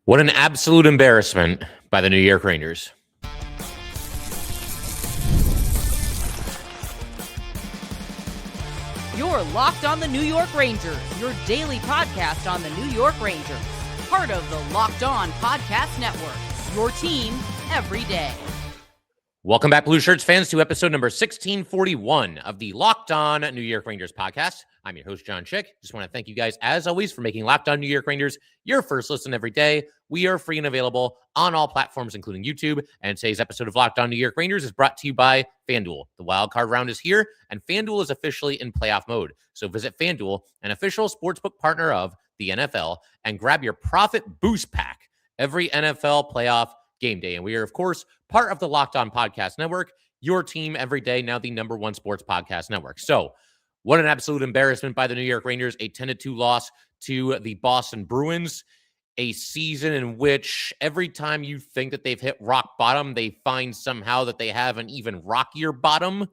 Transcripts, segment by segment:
What an absolute embarrassment by the New York Rangers. You're Locked on the New York Rangers, your daily podcast on the New York Rangers. Part of the Locked On Podcast Network, your team every day. Welcome back, Blue Shirts fans, to episode number 1641 of the Locked On New York Rangers podcast. I'm your host, John Chick. Just want to thank you guys, as always, for making Locked On New York Rangers your first listen every day. We are free and available on all platforms, including YouTube. And today's episode of Locked On New York Rangers is brought to you by FanDuel. The wild card round is here, and FanDuel is officially in playoff mode. So visit FanDuel, an official sportsbook partner of the NFL, and grab your profit boost pack every NFL playoff game day. And we are, of course, part of the Locked On Podcast Network, your team every day, now the number one sports podcast network. So what an absolute embarrassment by the New York Rangers, a 10-2 loss to the Boston Bruins, a season in which every time you think that they've hit rock bottom, they find somehow that they have an even rockier bottom,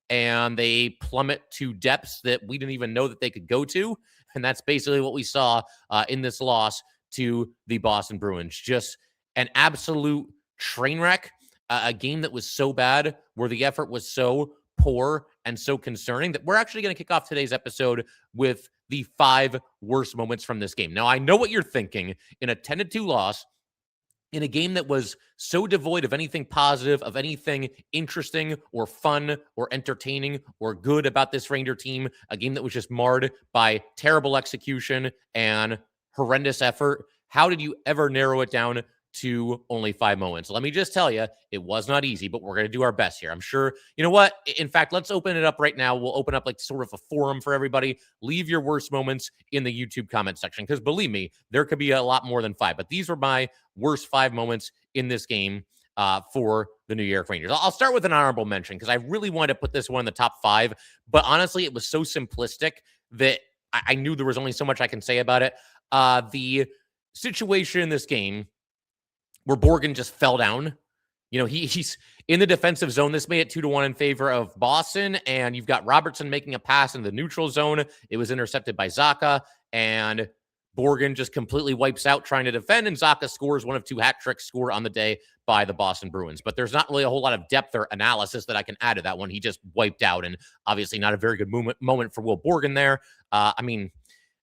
and they plummet to depths that we didn't even know that they could go to. And that's basically what we saw in this loss to the Boston Bruins. Just an absolute train wreck, a game that was so bad, where the effort was so poor and so concerning, that we're actually going to kick off today's episode with the 5 worst moments from this game. Now, I know what you're thinking. In a 10-2 loss, in a game that was so devoid of anything positive, of anything interesting or fun or entertaining or good about this Ranger team, a game that was just marred by terrible execution and horrendous effort, how did you ever narrow it down to only 5 moments? Let me just tell you, it was not easy, but we're going to do our best here. I'm sure, you know what? In fact, let's open it up right now. We'll open up like sort of a forum for everybody. Leave your worst moments in the YouTube comment section, because believe me, there could be a lot more than 5, but these were my worst 5 moments in this game for the New York Rangers. I'll start with an honorable mention, because I really wanted to put this one in the top 5, but honestly, it was so simplistic that I knew there was only so much I can say about it. The situation in this game where Borgen just fell down. You know, he's in the defensive zone. This made it 2-1 in favor of Boston, and you've got Robertson making a pass in the neutral zone. It was intercepted by Zacha, and Borgen just completely wipes out trying to defend, and Zacha scores one of 2 hat tricks scored on the day by the Boston Bruins. But there's not really a whole lot of depth or analysis that I can add to that one. He just wiped out, and obviously not a very good moment for Will Borgen there.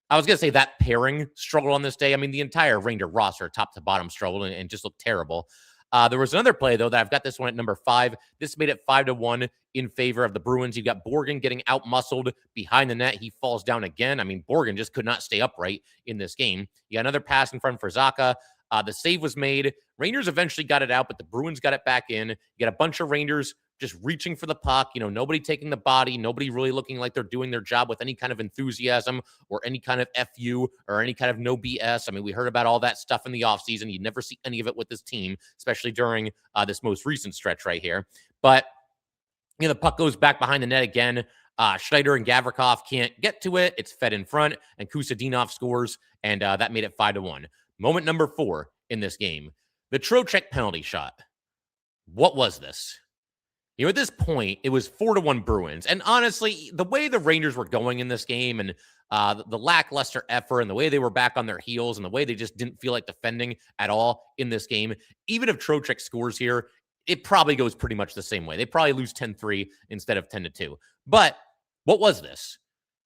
I was going to say that pairing struggled on this day. I mean, the entire Ranger roster, top to bottom, struggled and just looked terrible. There was another play, though, that I've got this one at number 5. This made it 5-1 in favor of the Bruins. You've got Borgen getting out-muscled behind the net. He falls down again. I mean, Borgen just could not stay upright in this game. You got another pass in front for Zacha. The save was made. Rangers eventually got it out, but the Bruins got it back in. You got a bunch of Rangers just reaching for the puck, you know, nobody taking the body, nobody really looking like they're doing their job with any kind of enthusiasm or any kind of FU or any kind of no BS. I mean, we heard about all that stuff in the offseason. You never see any of it with this team, especially during this most recent stretch right here. But, you know, the puck goes back behind the net again. Schneider and Gavrikov can't get to it. It's fed in front, and Kusadinov scores, and that made it 5-1. Moment number 4 in this game, the Trocheck penalty shot. What was this? You know, at this point, it was 4-1 Bruins. And honestly, the way the Rangers were going in this game, and the lackluster effort, and the way they were back on their heels, and the way they just didn't feel like defending at all in this game, even if Trocheck scores here, it probably goes pretty much the same way. They probably lose 10-3 instead of 10-2. But what was this?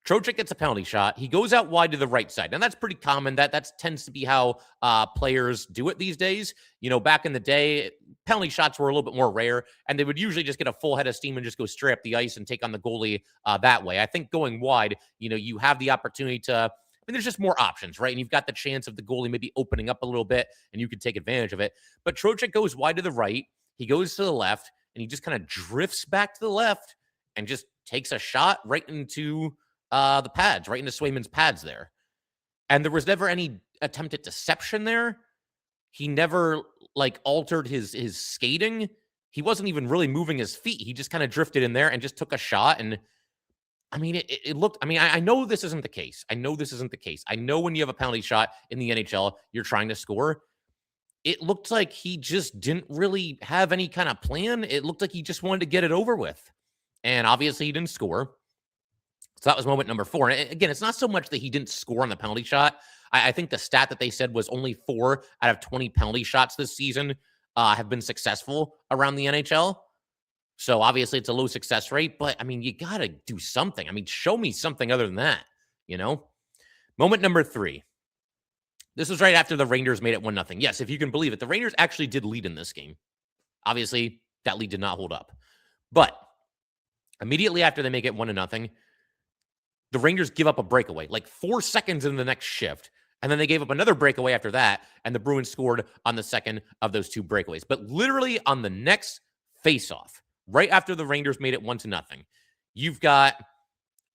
Trocheck gets a penalty shot. He goes out wide to the right side. And that's pretty common. That tends to be how players do it these days. You know, back in the day, penalty shots were a little bit more rare, and they would usually just get a full head of steam and just go straight up the ice and take on the goalie that way. I think going wide, you know, you have the opportunity to, there's just more options, right? And you've got the chance of the goalie maybe opening up a little bit, and you can take advantage of it. But Trocheck goes wide to the right. He goes to the left, and he just kind of drifts back to the left and just takes a shot right into the pads, right into Swayman's pads there. And there was never any attempt at deception there. He never altered his skating. He wasn't even really moving his feet. He just kind of drifted in there and just took a shot. And I mean, it looked, I know this isn't the case. I know when you have a penalty shot in the NHL, you're trying to score. It looked like he just didn't really have any kind of plan. It looked like he just wanted to get it over with. And obviously he didn't score. So that was moment number 4. And again, it's not so much that he didn't score on the penalty shot. I think the stat that they said was only 4 out of 20 penalty shots this season have been successful around the NHL. So obviously it's a low success rate, but I mean, you got to do something. I mean, show me something other than that, you know? Moment number 3. This was right after the Rangers made it 1-0. Yes, if you can believe it, the Rangers actually did lead in this game. Obviously, that lead did not hold up. But immediately after they make it 1-0, the Rangers give up a breakaway, like 4 seconds in the next shift. And then they gave up another breakaway after that, and the Bruins scored on the second of those 2 breakaways. But literally on the next faceoff, right after the Rangers made it 1-0, you've got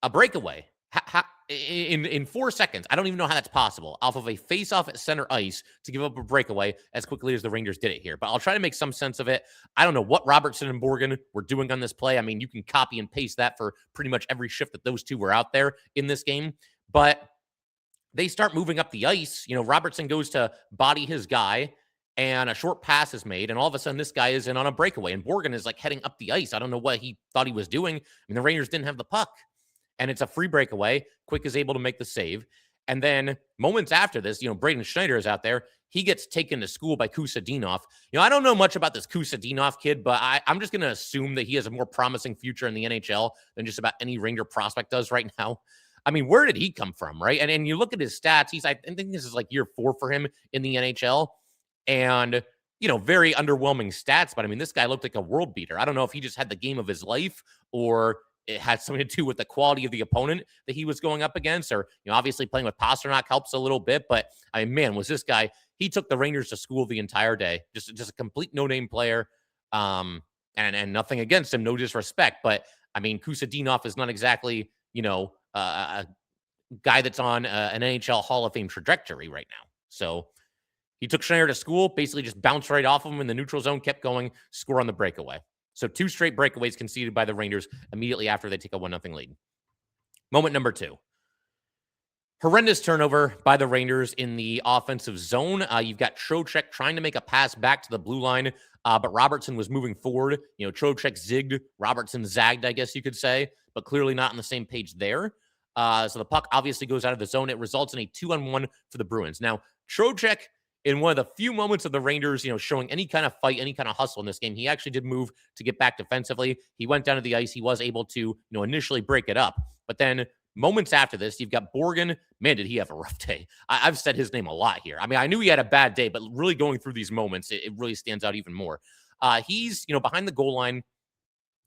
a breakaway in 4 seconds. I don't even know how that's possible off of a faceoff at center ice to give up a breakaway as quickly as the Rangers did it here. But I'll try to make some sense of it. I don't know what Robertson and Borgen were doing on this play. I mean, you can copy and paste that for pretty much every shift that those two were out there in this game. But they start moving up the ice. Robertson goes to body his guy, and a short pass is made, and all of a sudden this guy is in on a breakaway, and Borgen is like heading up the ice. I don't know what he thought he was doing. I mean, the Rangers didn't have the puck, and it's a free breakaway. Quick is able to make the save. And then moments after this, Braden Schneider is out there. He gets taken to school by Kusadinov. I don't know much about this Kusadinov kid, but I'm just going to assume that he has a more promising future in the NHL than just about any Ranger prospect does right now. I mean, where did he come from, right? And you look at his stats, I think this is like year 4 for him in the NHL. And, very underwhelming stats. But I mean, this guy looked like a world beater. I don't know if he just had the game of his life or it had something to do with the quality of the opponent that he was going up against, or, obviously playing with Pasternak helps a little bit. But I mean, man, was this guy, he took the Rangers to school the entire day. Just a complete no-name player. And nothing against him, no disrespect. But I mean, Kusadinov is not exactly, a guy that's on an NHL Hall of Fame trajectory right now. So he took Schneider to school, basically just bounced right off of him in the neutral zone, kept going, score on the breakaway. So 2 straight breakaways conceded by the Rangers immediately after they take a 1-0 lead. Moment number 2. Horrendous turnover by the Rangers in the offensive zone. You've got Trocheck trying to make a pass back to the blue line, but Robertson was moving forward. Trocheck zigged, Robertson zagged, I guess you could say, but clearly not on the same page there. So the puck obviously goes out of the zone. It results in a 2-on-1 for the Bruins. Now, Trocheck, in one of the few moments of the Rangers, showing any kind of fight, any kind of hustle in this game, he actually did move to get back defensively. He went down to the ice. He was able to, initially break it up. But then moments after this, you've got Borgen. Man, did he have a rough day. I've said his name a lot here. I mean, I knew he had a bad day, but really going through these moments, it really stands out even more. He's, behind the goal line.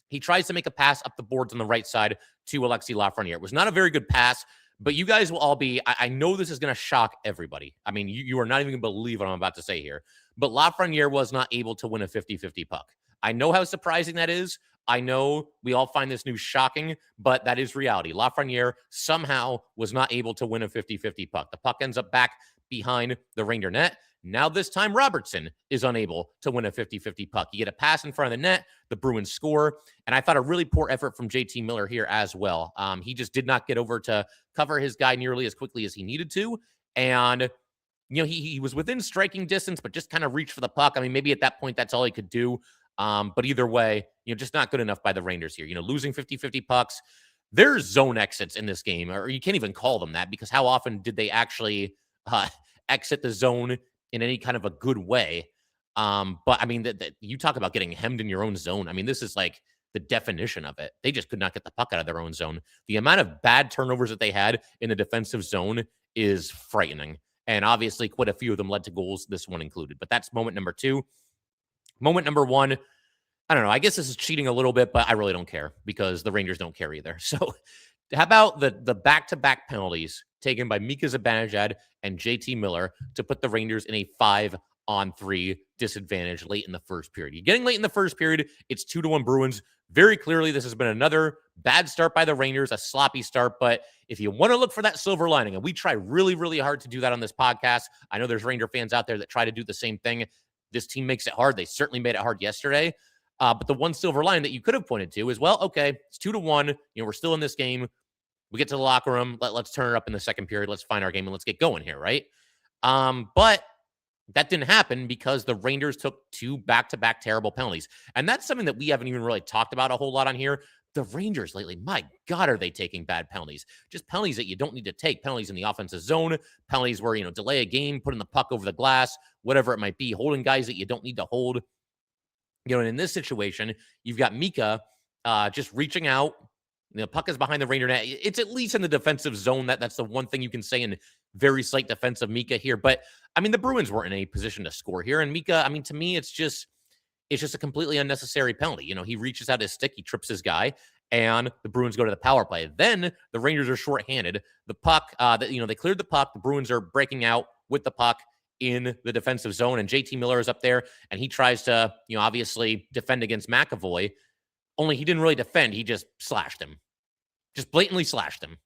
He tries to make a pass up the boards on the right side to Alexis Lafreniere. It was not a very good pass, but you guys will all be, I know this is going to shock everybody. I mean, you are not even going to believe what I'm about to say here, but Lafreniere was not able to win a 50-50 puck. I know how surprising that is. I know we all find this news shocking, but that is reality. Lafreniere somehow was not able to win a 50-50 puck. The puck ends up back behind the Ranger net. Now this time Robertson is unable to win a 50-50 puck. You get a pass in front of the net, the Bruins score, and I thought a really poor effort from JT Miller here as well. He just did not get over to cover his guy nearly as quickly as he needed to, and he was within striking distance, but just kind of reached for the puck. I mean, maybe at that point that's all he could do, but either way, just not good enough by the Rangers here. Losing 50-50 pucks. There's zone exits in this game, or you can't even call them that, because how often did they actually exit the zone in any kind of a good way? But I mean, you talk about getting hemmed in your own zone. I mean, this is like the definition of it. They just could not get the puck out of their own zone. The amount of bad turnovers that they had in the defensive zone is frightening. And obviously, quite a few of them led to goals, this one included. But that's moment number 2. Moment number 1, I don't know. I guess this is cheating a little bit, but I really don't care because the Rangers don't care either. So how about the back-to-back penalties taken by Mika Zibanejad and JT Miller to put the Rangers in a 5-on-3 disadvantage late in the first period? You're getting late in the first period. It's 2-1 Bruins. Very clearly, this has been another bad start by the Rangers, a sloppy start. But if you want to look for that silver lining, and we try really, really hard to do that on this podcast, I know there's Ranger fans out there that try to do the same thing. This team makes it hard. They certainly made it hard yesterday. But the one silver line that you could have pointed to is, well, okay, it's 2-1. We're still in this game. We get to the locker room. Let's turn it up in the second period. Let's find our game and let's get going here, right? But that didn't happen because the Rangers took 2 back-to-back terrible penalties. And that's something that we haven't even really talked about a whole lot on here. the Rangers lately, my God, are they taking bad penalties? Just penalties that you don't need to take. Penalties in the offensive zone, penalties where, delay a game, putting the puck over the glass, whatever it might be, holding guys that you don't need to hold. And in this situation, you've got Mika just reaching out. The puck is behind the Ranger net. It's at least in the defensive zone. That's the one thing you can say in very slight defense of Mika here. But, the Bruins weren't in a position to score here. And Mika, to me, it's just a completely unnecessary penalty. He reaches out his stick, he trips his guy, and the Bruins go to the power play. Then the Rangers are shorthanded. The puck, they cleared the puck. The Bruins are breaking out with the puck in the defensive zone, and JT Miller is up there, and he tries to, obviously defend against McAvoy, only he didn't really defend. He just slashed him. Just blatantly slashed him.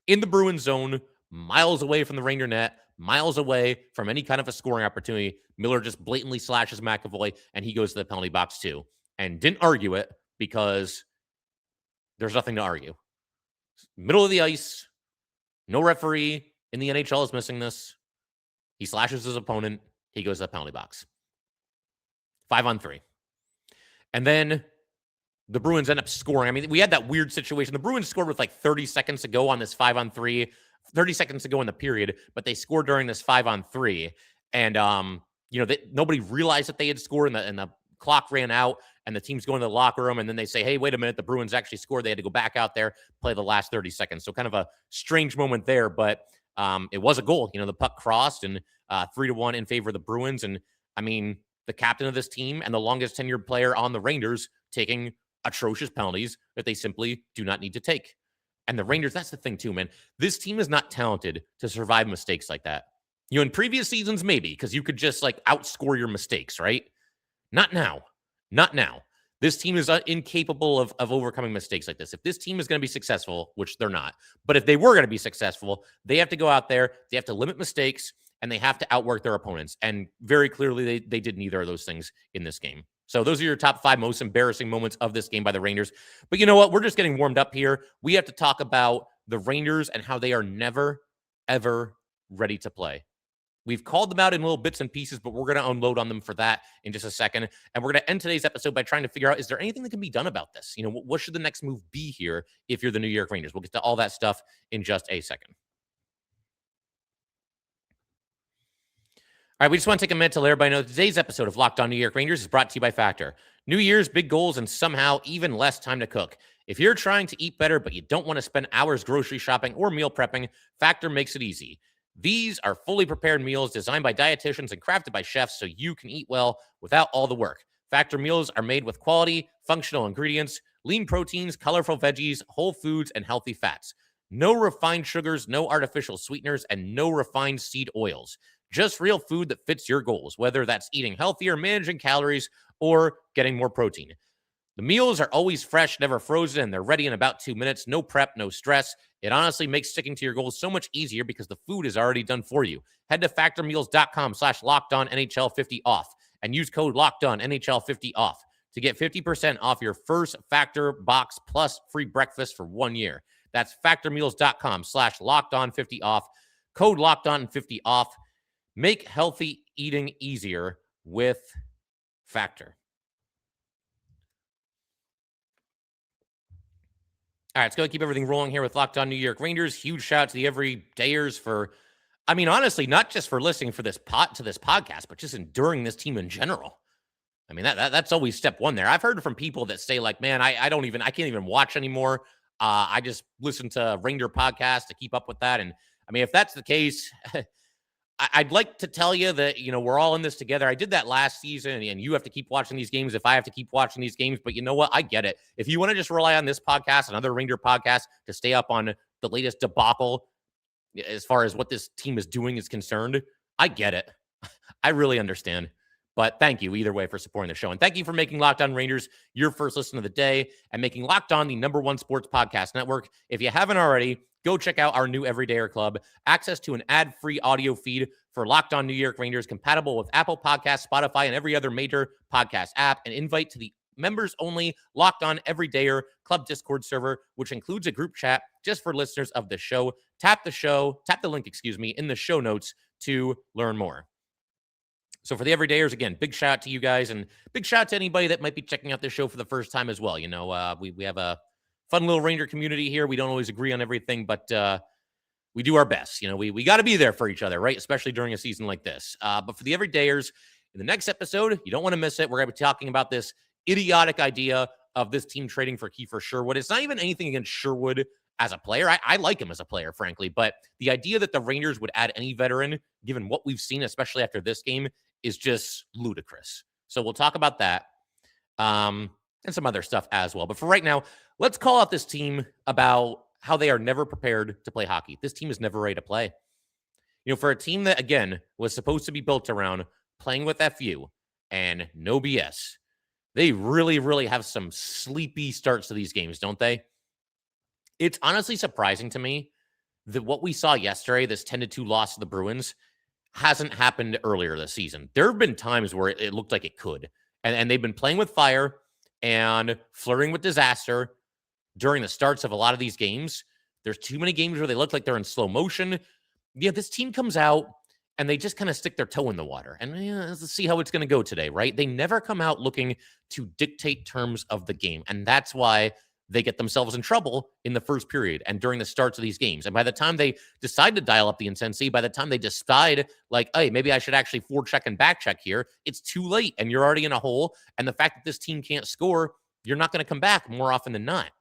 In the Bruins zone, miles away from the Ranger net, miles away from any kind of a scoring opportunity, Miller just blatantly slashes McAvoy, and he goes to the penalty box too. And didn't argue it because there's nothing to argue. Middle of the ice, no referee in the NHL is missing this. He slashes his opponent. He goes to the penalty box. 5-on-3. And then the Bruins end up scoring. We had that weird situation. The Bruins scored with like 30 seconds to go on this 5-on-3, 30 seconds to go in the period, but they scored during this 5-on-3. And, nobody realized that they had scored, and the clock ran out, and the team's going to the locker room, and then they say, hey, wait a minute, the Bruins actually scored. They had to go back out there, play the last 30 seconds. So kind of a strange moment there, but it was a goal. The puck crossed, and 3-1 in favor of the Bruins. And, the captain of this team and the longest tenured player on the Rangers taking atrocious penalties that they simply do not need to take. And the Rangers, that's the thing too, man. This team is not talented to survive mistakes like that. In previous seasons, maybe, because you could just outscore your mistakes, right? Not now. Not now. This team is incapable of overcoming mistakes like this. If this team is going to be successful, which they're not, but if they were going to be successful, they have to go out there, they have to limit mistakes, and they have to outwork their opponents. And very clearly, they did neither of those things in this game. So those are your top 5 most embarrassing moments of this game by the Rangers. But you know what? We're just getting warmed up here. We have to talk about the Rangers and how they are never, ever ready to play. We've called them out in little bits and pieces, but we're going to unload on them for that in just a second. And we're going to end today's episode by trying to figure out, is there anything that can be done about this? What should the next move be here if you're the New York Rangers? We'll get to all that stuff in just a second. All right, we just want to take a minute to let everybody know that today's episode of Locked On New York Rangers is brought to you by Factor. New Year's, big goals, and somehow even less time to cook. If you're trying to eat better, but you don't want to spend hours grocery shopping or meal prepping, Factor makes it easy. These are fully prepared meals designed by dietitians and crafted by chefs so you can eat well without all the work. Factor meals are made with quality, functional ingredients, lean proteins, colorful veggies, whole foods, and healthy fats. No refined sugars, no artificial sweeteners, and no refined seed oils. Just real food that fits your goals, whether that's eating healthier, managing calories, or getting more protein. The meals are always fresh, never frozen, and they're ready in about 2 minutes. No prep, no stress. It honestly makes sticking to your goals so much easier because the food is already done for you. Head to factormeals.com/LockedOnNHL50off and use code LockedOnNHL50off to get 50% off your first Factor box plus free breakfast for 1 year. That's factormeals.com/LockedOn50off. Code LockedOn50off. Make healthy eating easier with Factor. All right, let's go keep everything rolling here with Locked On New York Rangers. Huge shout out to the everydayers for, honestly, not just for listening to this podcast, but just enduring this team in general. That's always step one there. I've heard from people that say man, I can't even watch anymore. I just listen to Ranger podcasts to keep up with that. And if that's the case, I'd like to tell you that, we're all in this together. I did that last season, and you have to keep watching these games if I have to keep watching these games. But you know what? I get it. If you want to just rely on this podcast and other Ranger podcasts to stay up on the latest debacle as far as what this team is doing is concerned, I get it. I really understand. But thank you either way for supporting the show. And thank you for making Locked On Rangers your first listen of the day and making Locked On the #1 sports podcast network. If you haven't already, go check out our new Everydayer Club. Access to an ad-free audio feed for Locked On New York Rangers, compatible with Apple Podcasts, Spotify, and every other major podcast app. An invite to the members-only Locked On Everydayer Club Discord server, which includes a group chat just for listeners of the show. Tap the link, in the show notes to learn more. So for the everydayers, again, big shout out to you guys, and big shout out to anybody that might be checking out this show for the first time as well. We have a fun little Ranger community here. We don't always agree on everything, but we do our best. We got to be there for each other, right? Especially during a season like this. But for the everydayers, in the next episode, you don't want to miss it. We're going to be talking about this idiotic idea of this team trading for Kiefer Sherwood. It's not even anything against Sherwood as a player. I like him as a player, frankly, but the idea that the Rangers would add any veteran, given what we've seen, especially after this game, is just ludicrous. So we'll talk about that and some other stuff as well. But for right now, let's call out this team about how they are never prepared to play hockey. This team is never ready to play. For a team that, again, was supposed to be built around playing with FU and no BS, they really, really have some sleepy starts to these games, don't they? It's honestly surprising to me that what we saw yesterday, this 10-2 loss to the Bruins, hasn't happened earlier this season. There have been times where it looked like it could, and they've been playing with fire and flirting with disaster during the starts of a lot of these games. There's too many games where they look like they're in slow motion. Yeah, this team comes out and they just kind of stick their toe in the water. And let's see how it's going to go today, right? They never come out looking to dictate terms of the game. And that's why they get themselves in trouble in the first period and during the starts of these games. And by the time they decide to dial up the intensity, by the time they decide, like, hey, maybe I should actually forecheck and backcheck here, it's too late and you're already in a hole. And the fact that this team can't score, you're not going to come back more often than not.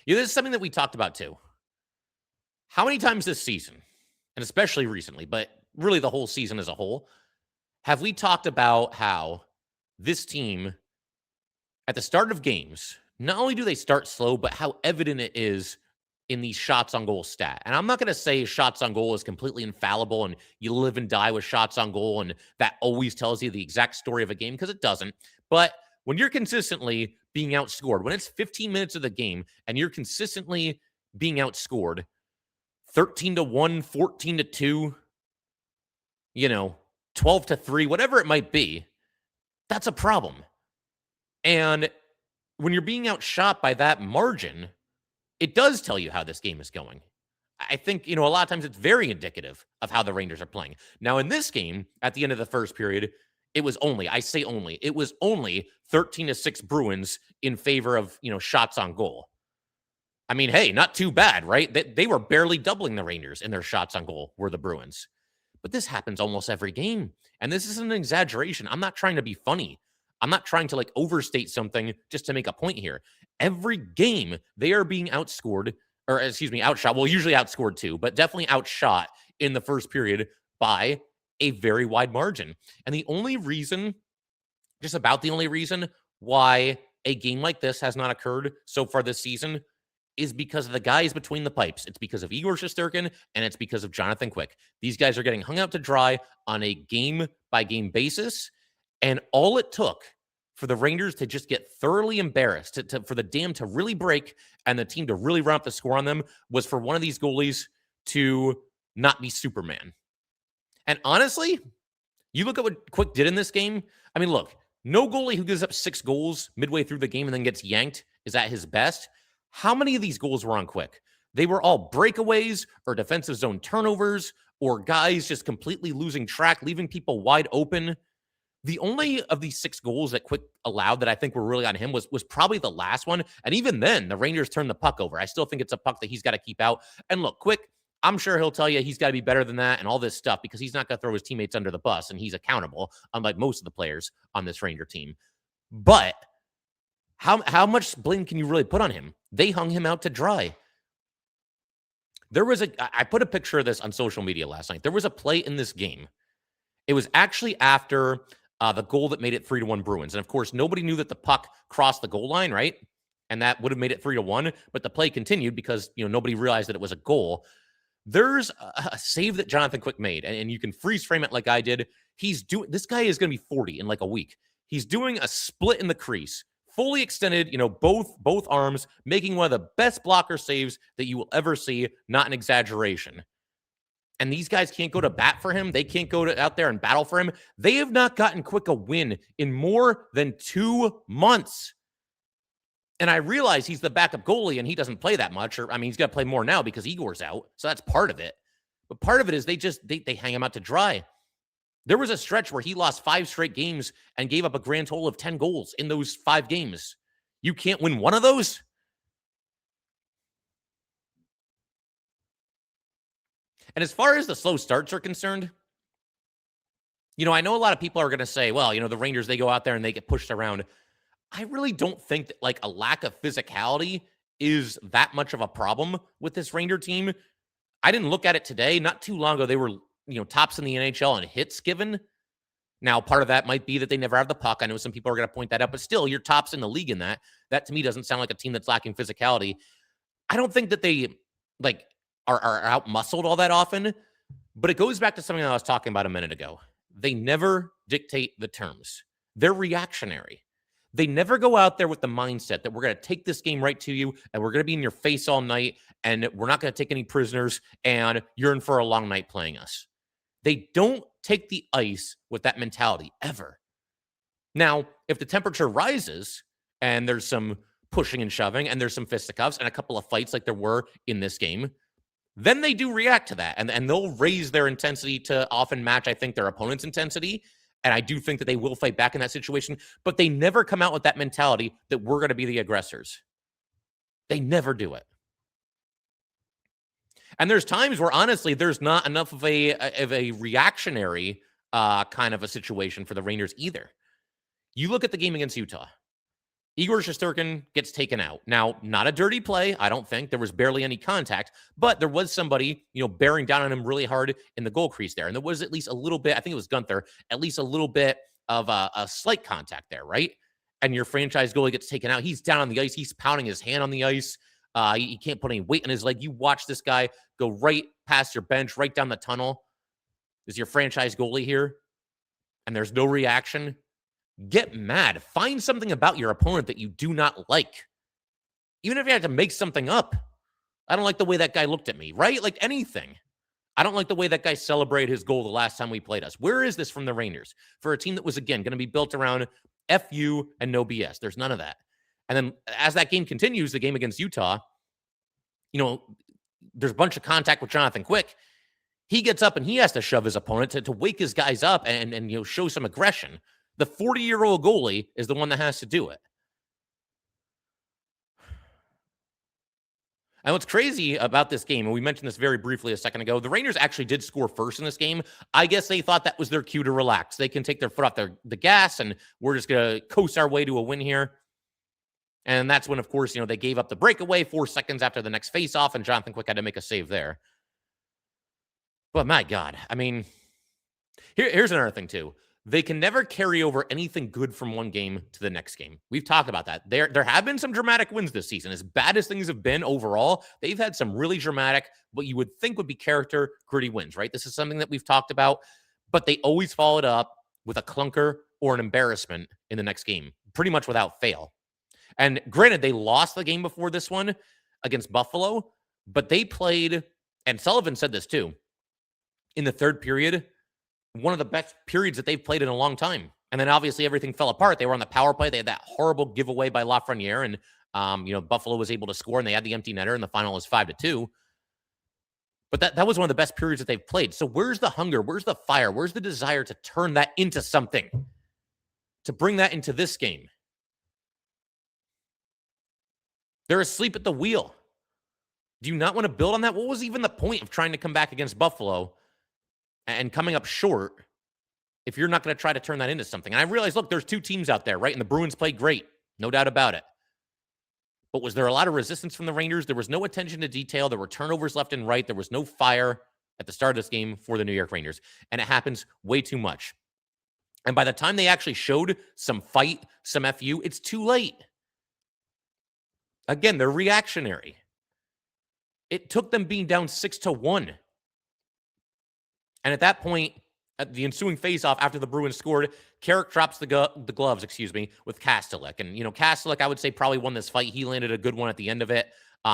This is something that we talked about too. How many times this season, and especially recently, but really the whole season as a whole, have we talked about how this team, at the start of games, not only do they start slow, but how evident it is in the shots on goal stat. And I'm not going to say shots on goal is completely infallible and you live and die with shots on goal and that always tells you the exact story of a game, because it doesn't. But when you're consistently being outscored, when it's 15 minutes of the game and you're consistently being outscored 13-1, 14-2, 12-3, whatever it might be, that's a problem. And when you're being outshot by that margin, it does tell you how this game is going. I think, a lot of times it's very indicative of how the Rangers are playing. Now, in this game, at the end of the first period, it was only 13-6 Bruins in favor of, shots on goal. I mean, hey, not too bad, right? They were barely doubling the Rangers in their shots on goal, were the Bruins. But this happens almost every game. And this isn't an exaggeration. I'm not trying to be funny. I'm not trying to overstate something just to make a point here. Every game, they are being outshot. Well, usually outscored too, but definitely outshot in the first period by a very wide margin. And the only reason why a game like this has not occurred so far this season is because of the guys between the pipes. It's because of Igor Shesterkin and it's because of Jonathan Quick. These guys are getting hung out to dry on a game-by-game basis. And all it took for the Rangers to just get thoroughly embarrassed, for the dam to really break and the team to really run up the score on them, was for one of these goalies to not be Superman. And honestly, you look at what Quick did in this game. I mean, look, no goalie who gives up 6 goals midway through the game and then gets yanked is at his best. How many of these goals were on Quick? They were all breakaways or defensive zone turnovers or guys just completely losing track, leaving people wide open. The only of these 6 goals that Quick allowed that I think were really on him was probably the last one. And even then, the Rangers turned the puck over. I still think it's a puck that he's got to keep out. And look, Quick, I'm sure he'll tell you he's got to be better than that and all this stuff because he's not going to throw his teammates under the bus and he's accountable, unlike most of the players on this Ranger team. But how much blame can you really put on him? They hung him out to dry. I put a picture of this on social media last night. There was a play in this game. It was actually after the goal that made it 3-1 Bruins. And of course, nobody knew that the puck crossed the goal line, right? And that would have made it 3-1, but the play continued because, nobody realized that it was a goal. There's a save that Jonathan Quick made, and you can freeze frame it like I did. This guy is going to be 40 in like a week. He's doing a split in the crease, fully extended, both arms, making one of the best blocker saves that you will ever see. Not an exaggeration. And these guys can't go to bat for him. They can't go out there and battle for him. They have not gotten Quick a win in more than 2 months. And I realize he's the backup goalie and he doesn't play that much. He's got to play more now because Igor's out. So that's part of it. But part of it is they hang him out to dry. There was a stretch where he lost 5 straight games and gave up a grand total of 10 goals in those 5 games. You can't win one of those? And as far as the slow starts are concerned, I know a lot of people are going to say, well, the Rangers, they go out there and they get pushed around. I really don't think that like a lack of physicality is that much of a problem with this Ranger team. I didn't look at it today. Not too long ago, they were, tops in the NHL in hits given. Now, part of that might be that they never have the puck. I know some people are going to point that out, but still, you're tops in the league in that. That to me doesn't sound like a team that's lacking physicality. I don't think that they like are out muscled all that often, but it goes back to something I was talking about a minute ago. They never dictate the terms. They're reactionary. They never go out there with the mindset that we're going to take this game right to you and we're going to be in your face all night and we're not going to take any prisoners and you're in for a long night playing us. They don't take the ice with that mentality ever. Now, if the temperature rises and there's some pushing and shoving and there's some fisticuffs and a couple of fights like there were in this game, then they do react to that and they'll raise their intensity to often match, I think, their opponent's intensity. And I do think that they will fight back in that situation, but they never come out with that mentality that we're going to be the aggressors. They never do it. And there's times where, honestly, there's not enough of a reactionary kind of a situation for the Rangers either. You look at the game against Utah. Igor Shesterkin gets taken out. Now, not a dirty play, I don't think. There was barely any contact, but there was somebody, bearing down on him really hard in the goal crease there. And there was at least a little bit, I think it was Gunther, at least a little bit of a slight contact there, right? And your franchise goalie gets taken out. He's down on the ice. He's pounding his hand on the ice. He can't put any weight on his leg. You watch this guy go right past your bench, right down the tunnel. Is your franchise goalie here? And there's no reaction. Get mad. Find something about your opponent that you do not like. Even if you have to make something up. I don't like the way that guy looked at me, right? Like anything. I don't like the way that guy celebrated his goal the last time we played us. Where is this from the Rangers? For a team that was, again, going to be built around FU and no BS. There's none of that. And then as that game continues, the game against Utah, there's a bunch of contact with Jonathan Quick. He gets up and he has to shove his opponent to wake his guys up and show some aggression. The 40-year-old goalie is the one that has to do it. And what's crazy about this game, and we mentioned this very briefly a second ago, the Rangers actually did score first in this game. I guess they thought that was their cue to relax. They can take their foot off the gas, and we're just going to coast our way to a win here. And that's when, of course, they gave up the breakaway 4 seconds after the next faceoff, and Jonathan Quick had to make a save there. But my God, I mean, here's another thing, too. They can never carry over anything good from one game to the next game. We've talked about that. There have been some dramatic wins this season. As bad as things have been overall, they've had some really dramatic, what you would think would be character, gritty wins, right? This is something that we've talked about, but they always followed up with a clunker or an embarrassment in the next game, pretty much without fail. And granted, they lost the game before this one against Buffalo, but they played, and Sullivan said this too, in the third period, one of the best periods that they've played in a long time. And then obviously everything fell apart. They were on the power play. They had that horrible giveaway by Lafreniere, and Buffalo was able to score, and they had the empty netter, and the final was 5-2. But that was one of the best periods that they've played. So where's the hunger? Where's the fire? Where's the desire to turn that into something? To bring that into this game? They're asleep at the wheel. Do you not want to build on that? What was even the point of trying to come back against Buffalo and coming up short if you're not going to try to turn that into something? And I realize, look, there's two teams out there, right? And the Bruins played great. No doubt about it. But was there a lot of resistance from the Rangers? There was no attention to detail. There were turnovers left and right. There was no fire at the start of this game for the New York Rangers. And it happens way too much. And by the time they actually showed some fight, some FU, it's too late. Again, they're reactionary. It took them being down 6-1. And at that point, at the ensuing faceoff after the Bruins scored, Carrick drops the gloves, with Kastelik. And, Kastelik, I would say, probably won this fight. He landed a good one at the end of it.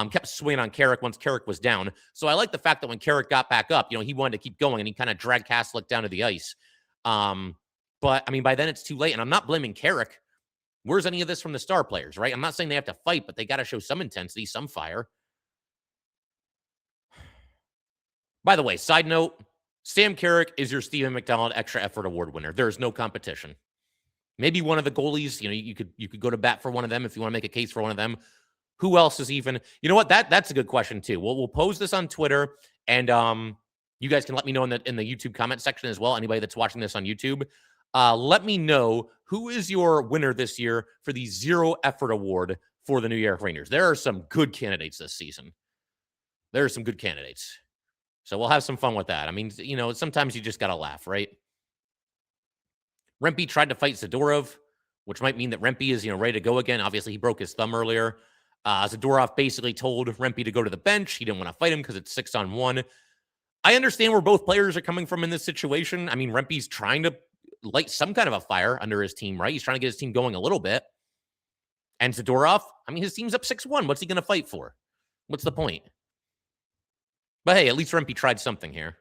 Kept swinging on Carrick once Carrick was down. So I like the fact that when Carrick got back up, he wanted to keep going, and he kind of dragged Kastelik down to the ice. But, I mean, by then it's too late. And I'm not blaming Carrick. Where's any of this from the star players, right? I'm not saying they have to fight, but they got to show some intensity, some fire. By the way, side note, Sam Carrick is your Stephen McDonald Extra Effort Award winner. There is no competition. Maybe one of the goalies, you could go to bat for one of them if you want to make a case for one of them. Who else is even? You know what? That's a good question too. We'll pose this on Twitter, and you guys can let me know in the YouTube comment section as well. Anybody that's watching this on YouTube, let me know who is your winner this year for the Zero Effort Award for the New York Rangers. There are some good candidates this season. There are some good candidates. So we'll have some fun with that. I mean, sometimes you just got to laugh, right? Rempe tried to fight Zadorov, which might mean that Rempe is, ready to go again. Obviously, he broke his thumb earlier. Zadorov basically told Rempe to go to the bench. He didn't want to fight him because it's 6-on-1. I understand where both players are coming from in this situation. I mean, Rempe's trying to light some kind of a fire under his team, right? He's trying to get his team going a little bit. And Zadorov, I mean, his team's up 6-1. What's he going to fight for? What's the point? But hey, at least Rempe tried something here.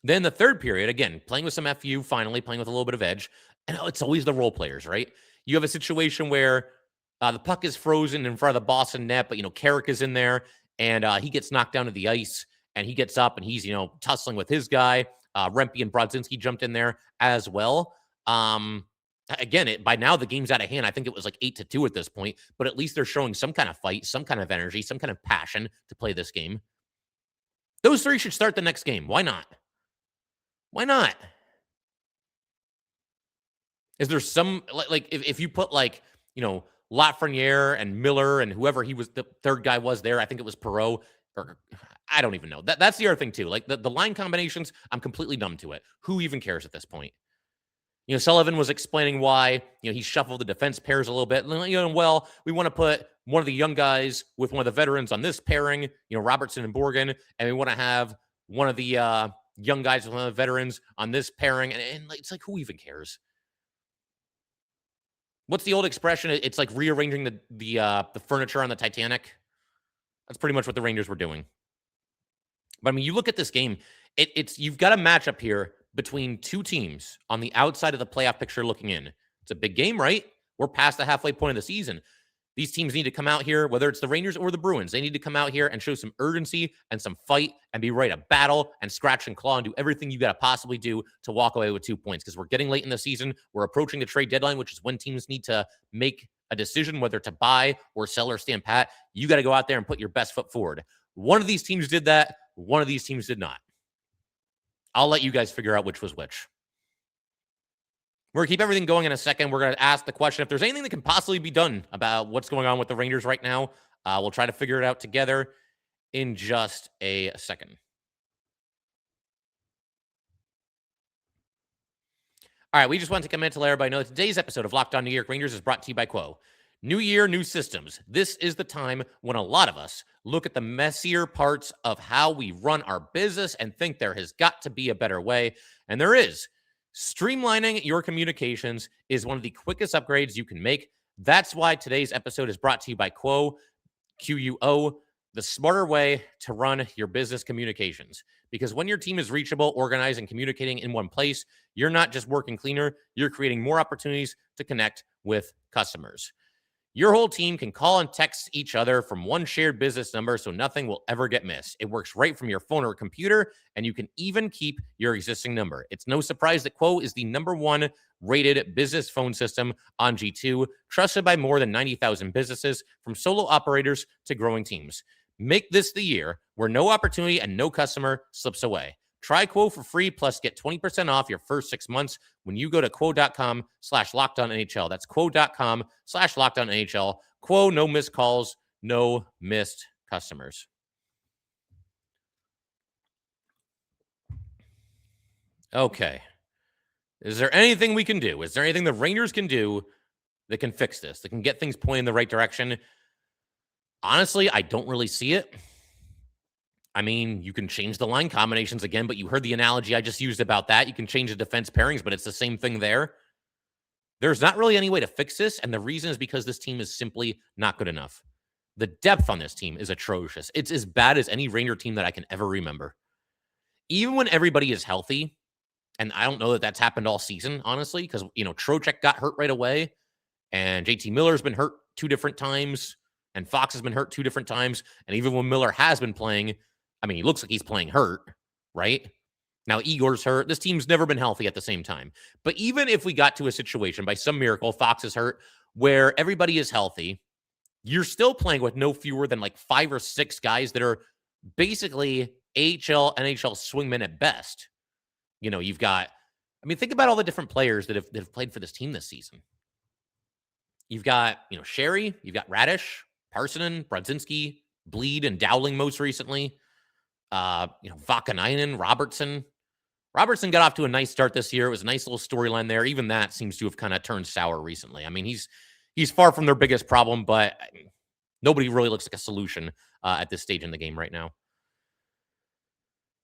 Then the third period, again, playing with some FU, finally playing with a little bit of edge. And it's always the role players, right? You have a situation where the puck is frozen in front of the Boston net, but, Carrick is in there, and he gets knocked down to the ice, and he gets up, and he's, tussling with his guy. Rempe and Brodzinski jumped in there as well. Again, by now the game's out of hand. I think it was like 8-2 at this point, but at least they're showing some kind of fight, some kind of energy, some kind of passion to play this game. Those three should start the next game. Why not? Why not? Is there some, like if you put Lafreniere and Miller and whoever he was, the third guy was there, I think it was Perreault, or I don't even know. That's the other thing too. Like the line combinations, I'm completely numb to it. Who even cares at this point? Sullivan was explaining why, he shuffled the defense pairs a little bit. Well, we want to put one of the young guys with one of the veterans on this pairing, Robertson and Borgen, and we want to have one of the young guys with one of the veterans on this pairing. And it's like, who even cares? What's the old expression? It's like rearranging the furniture on the Titanic. That's pretty much what the Rangers were doing. But I mean, you look at this game, you've got a matchup here between two teams on the outside of the playoff picture looking in. It's a big game, right? We're past the halfway point of the season. These teams need to come out here, whether it's the Rangers or the Bruins, they need to come out here and show some urgency and some fight and be ready to battle and scratch and claw and do everything you got to possibly do to walk away with 2 points, because we're getting late in the season. We're approaching the trade deadline, which is when teams need to make a decision whether to buy or sell or stand pat. You got to go out there and put your best foot forward. One of these teams did that. One of these teams did not. I'll let you guys figure out which was which. We're going to keep everything going in a second. We're going to ask the question if there's anything that can possibly be done about what's going on with the Rangers right now. We'll try to figure it out together in just a second. All right, we just want to take a minute to let everybody know that today's episode of Locked On New York Rangers is brought to you by Quo. New year, new systems. This is the time when a lot of us look at the messier parts of how we run our business and think there has got to be a better way, and there is. Streamlining your communications is one of the quickest upgrades you can make. That's why today's episode is brought to you by Quo, Quo, the smarter way to run your business communications. Because when your team is reachable, organized, and communicating in one place, you're not just working cleaner, you're creating more opportunities to connect with customers. Your whole team can call and text each other from one shared business number, so nothing will ever get missed. It works right from your phone or computer, and you can even keep your existing number. It's no surprise that Quo is the #1 rated business phone system on G2, trusted by more than 90,000 businesses, from solo operators to growing teams. Make this the year where no opportunity and no customer slips away. Try Quo for free, plus get 20% off your first 6 months when you go to quo.com/LockedOnNHL. That's quo.com/LockedOnNHL. Quo, no missed calls, no missed customers. Okay. Is there anything we can do? Is there anything the Rangers can do that can fix this, that can get things pointing in the right direction? Honestly, I don't really see it. I mean, you can change the line combinations again, but you heard the analogy I just used about that. You can change the defense pairings, but it's the same thing there. There's not really any way to fix this, and the reason is because this team is simply not good enough. The depth on this team is atrocious. It's as bad as any Ranger team that I can ever remember. Even when everybody is healthy, and I don't know that that's happened all season, honestly, because, Trocheck got hurt right away, and JT Miller's been hurt 2 different times, and Fox has been hurt 2 different times, and even when Miller has been playing, I mean, he looks like he's playing hurt, right? Now, Igor's hurt. This team's never been healthy at the same time. But even if we got to a situation, by some miracle, Fox is hurt, where everybody is healthy, you're still playing with no fewer than like 5 or 6 guys that are basically AHL, NHL swingmen at best. You've got, think about all the different players that have played for this team this season. You've got, Sherry, you've got Radish, Parsonen, Brodzinski, Bleed, and Dowling most recently. Vakanainen, Robertson. Robertson got off to a nice start this year. It was a nice little storyline there. Even that seems to have kind of turned sour recently. He's far from their biggest problem, but nobody really looks like a solution at this stage in the game right now.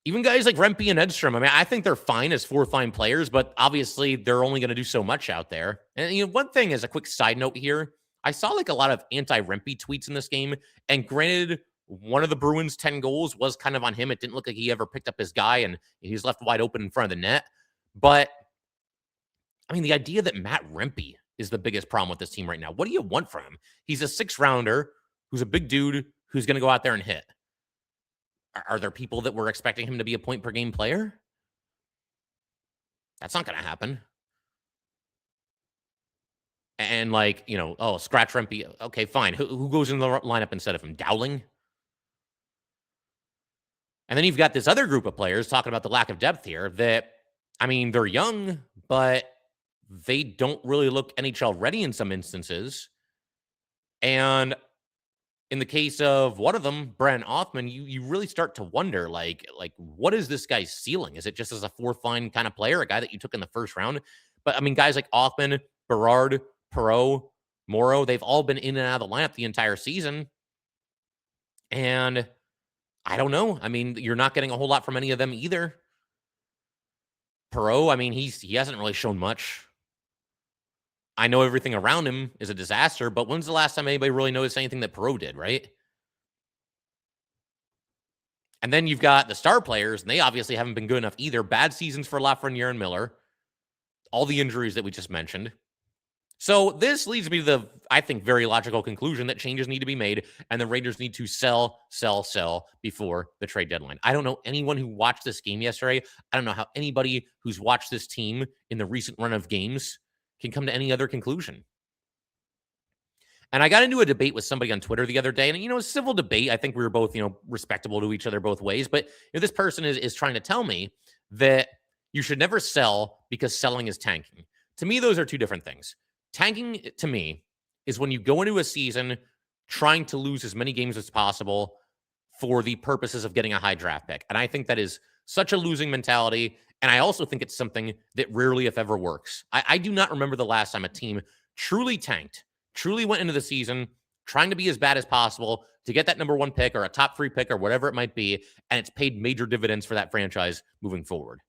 Even guys like Rempe and Edstrom, I think they're fine as fourth-line players, but obviously they're only going to do so much out there. And one thing as a quick side note here, I saw like a lot of anti-Rempe tweets in this game, and granted, one of the Bruins' 10 goals was kind of on him. It didn't look like he ever picked up his guy, and he was left wide open in front of the net. But, the idea that Matt Rempe is the biggest problem with this team right now, what do you want from him? He's a 6th-rounder who's a big dude who's going to go out there and hit. Are there people that were expecting him to be a point-per-game player? That's not going to happen. And scratch Rempe. Okay, fine. Who goes in the lineup instead of him? Dowling? And then you've got this other group of players talking about the lack of depth here that, they're young, but they don't really look NHL ready in some instances. And in the case of one of them, Brent Othman, you really start to wonder, like what is this guy's ceiling? Is it just as a fourth-line kind of player, a guy that you took in the first round? But, guys like Othman, Berard, Perreault, Morrow, they've all been in and out of the lineup the entire season. And I don't know. You're not getting a whole lot from any of them either. Perreault, he hasn't really shown much. I know everything around him is a disaster, but when's the last time anybody really noticed anything that Perreault did, right? And then you've got the star players, and they obviously haven't been good enough either. Bad seasons for Lafreniere and Miller. All the injuries that we just mentioned. So this leads me to the, I think, very logical conclusion that changes need to be made, and the Rangers need to sell before the trade deadline. I don't know anyone who watched this game yesterday. I don't know how anybody who's watched this team in the recent run of games can come to any other conclusion. And I got into a debate with somebody on Twitter the other day, and, a civil debate. I think we were both, respectable to each other both ways. But this person is trying to tell me that you should never sell because selling is tanking. To me, those are two different things. Tanking, to me, is when you go into a season trying to lose as many games as possible for the purposes of getting a high draft pick. And I think that is such a losing mentality. And I also think it's something that rarely, if ever, works. I do not remember the last time a team truly tanked, truly went into the season trying to be as bad as possible to get that number 1 pick or a top 3 pick or whatever it might be, and it's paid major dividends for that franchise moving forward.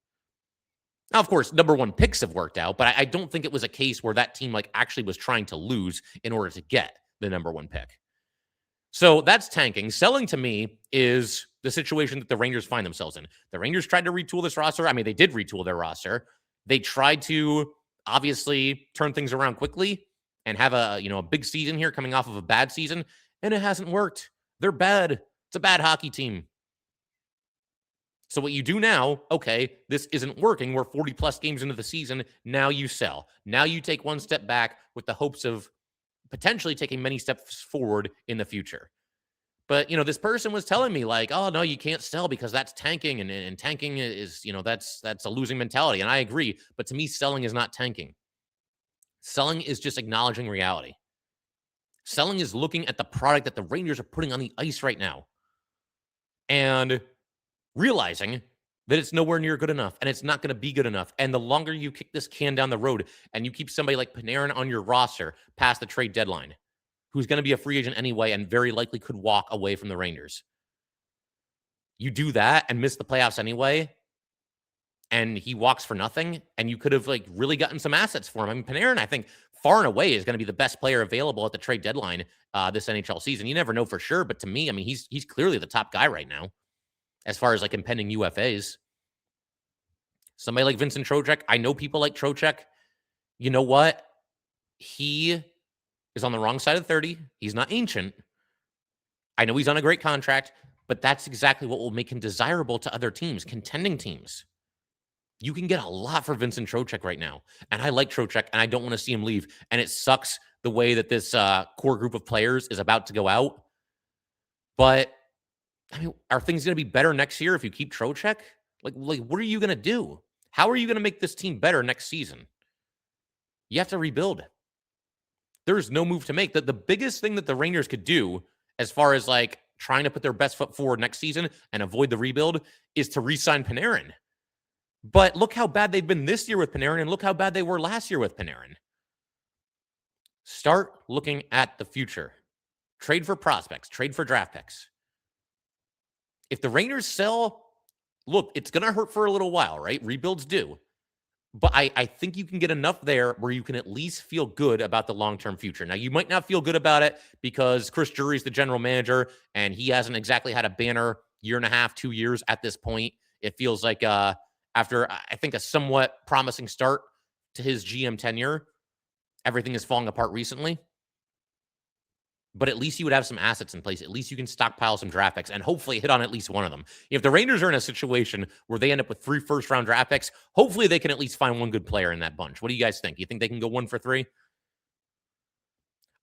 Now, of course, number 1 picks have worked out, but I don't think it was a case where that team actually was trying to lose in order to get the number 1 pick. So that's tanking. Selling, to me, is the situation that the Rangers find themselves in. The Rangers tried to retool this roster. They did retool their roster. They tried to obviously turn things around quickly and have a big season here coming off of a bad season, and it hasn't worked. They're bad. It's a bad hockey team. So what you do now, okay, this isn't working. We're 40-plus games into the season. Now you sell. Now you take one step back with the hopes of potentially taking many steps forward in the future. But, this person was telling me oh, no, you can't sell because that's tanking. And tanking is, that's a losing mentality. And I agree. But to me, selling is not tanking. Selling is just acknowledging reality. Selling is looking at the product that the Rangers are putting on the ice right now and realizing that it's nowhere near good enough and it's not going to be good enough. And the longer you kick this can down the road and you keep somebody like Panarin on your roster past the trade deadline, who's going to be a free agent anyway and very likely could walk away from the Rangers, you do that and miss the playoffs anyway, and he walks for nothing, and you could have really gotten some assets for him. Panarin, I think, far and away is going to be the best player available at the trade deadline this NHL season. You never know for sure, but to me, he's clearly the top guy right now as far as impending UFAs. Somebody like Vincent Trocheck, I know people like Trocheck. You know what? He is on the wrong side of 30. He's not ancient. I know he's on a great contract, but that's exactly what will make him desirable to other teams, contending teams. You can get a lot for Vincent Trocheck right now. And I like Trocheck, and I don't want to see him leave. And it sucks the way that this core group of players is about to go out. But, I mean, are things going to be better next year if you keep Trocheck? Like, what are you going to do? How are you going to make this team better next season? You have to rebuild. There's no move to make. The biggest thing that the Rangers could do as far as like trying to put their best foot forward next season and avoid the rebuild is to re-sign Panarin. But look how bad they've been this year with Panarin, and look how bad they were last year with Panarin. Start looking at the future. Trade for prospects. Trade for draft picks. If the Rangers sell, look, it's going to hurt for a little while, right? Rebuilds do. But I think you can get enough there where you can at least feel good about the long-term future. Now, you might not feel good about it because Chris Drury's the general manager, and he hasn't exactly had a banner year and a half, 2 years at this point. It feels like after, I think, a somewhat promising start to his GM tenure, everything is falling apart recently. But at least you would have some assets in place. At least you can stockpile some draft picks and hopefully hit on at least one of them. If the Rangers are in a situation where they end up with 3 first-round draft picks, hopefully they can at least find one good player in that bunch. What do you guys think? You think they can go 1 for 3?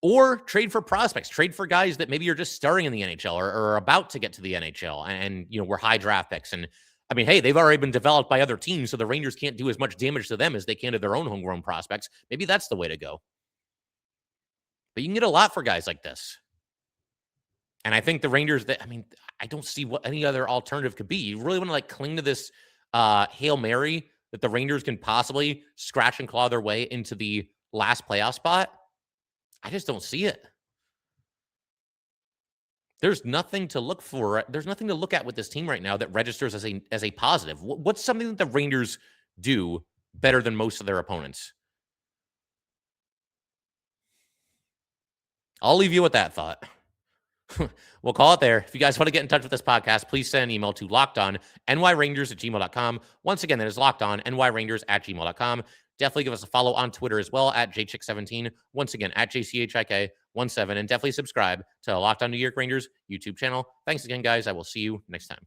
Or trade for prospects. Trade for guys that maybe are just starting in the NHL or are about to get to the NHL and you know, were high draft picks. And I mean, hey, they've already been developed by other teams, so the Rangers can't do as much damage to them as they can to their own homegrown prospects. Maybe that's the way to go. But you can get a lot for guys like this. And I think the Rangers, I don't see what any other alternative could be. You really want to like cling to this Hail Mary that the Rangers can possibly scratch and claw their way into the last playoff spot? I just don't see it. There's nothing to look for. There's nothing to look at with this team right now that registers as a positive. What's something that the Rangers do better than most of their opponents? I'll leave you with that thought. We'll call it there. If you guys want to get in touch with this podcast, please send an email to lockedonnyrangers@gmail.com. Once again, that is lockedonnyrangers@gmail.com. Definitely give us a follow on Twitter as well at jchick17. Once again, at jchik17. And definitely subscribe to Locked On New York Rangers YouTube channel. Thanks again, guys. I will see you next time.